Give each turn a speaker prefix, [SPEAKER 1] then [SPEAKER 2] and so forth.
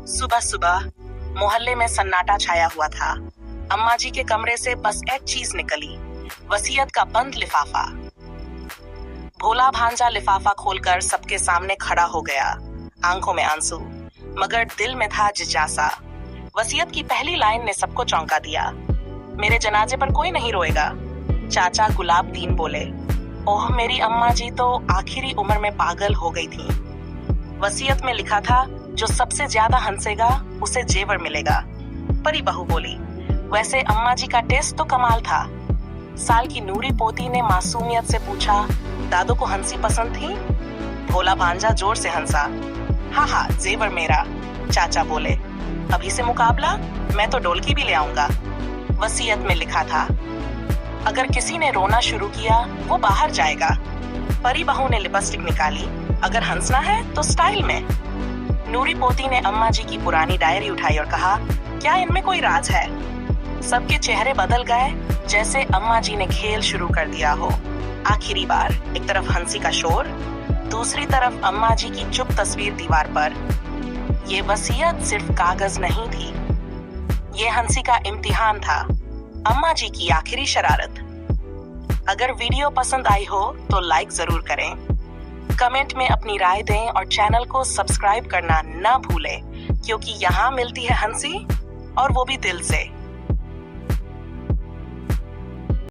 [SPEAKER 1] सुबह सुबह मोहल्ले में सन्नाटा छाया हुआ था। अम्मा जी के कमरे से बस एक चीज निकली, वसीयत का बंद लिफाफा। भोला भांजा लिफाफा खोलकर सबके सामने खड़ा हो गया, आंखों में आंसू मगर दिल में था जिज्ञासा। वसीयत की पहली लाइन ने सबको चौंका दिया। मेरे जनाजे पर कोई नहीं रोएगा, चाचा गुलाब दीन बोले। ओह, मेरी अम्मा जी तो आखिरी उम्र में पागल हो गई थी। वसीयत में लिखा था, जो सबसे ज्यादा हंसेगा उसे जेवर मिलेगा। परी बहू बोली, वैसे अम्मा जी का टेस्ट तो कमाल था। साल की नूरी पोती ने मासूमियत से पूछा, दादू को हंसी पसंद थी? भोला भांजा जोर से हंसा। हाँ हाँ, जेवर मेरा, चाचा बोले। अभी से मुकाबला, मैं तो ढोलकी भी ले आऊंगा। वसीयत में लिखा था, अगर किसी ने रोना शुरू किया वो बाहर जाएगा। परी बहू ने लिपस्टिक निकाली, अगर हंसना है तो स्टाइल में। नूरी पोती ने अम्मा जी की पुरानी डायरी उठाई और कहा, क्या इनमें कोई राज है? सबके चेहरे बदल गए, जैसे अम्मा जी ने खेल शुरू कर दिया हो। आखिरी बार एक तरफ हंसी का शोर, दूसरी तरफ अम्मा जी की चुप तस्वीर दीवार पर। ये वसीयत सिर्फ कागज नहीं थी, ये हंसी का इम्तिहान था, अम्मा जी की आखिरी शरारत। अगर वीडियो पसंद आई हो तो लाइक जरूर करें, कमेंट में अपनी राय दें और चैनल को सब्सक्राइब करना ना भूलें, क्योंकि यहाँ मिलती है हंसी और वो भी दिल से।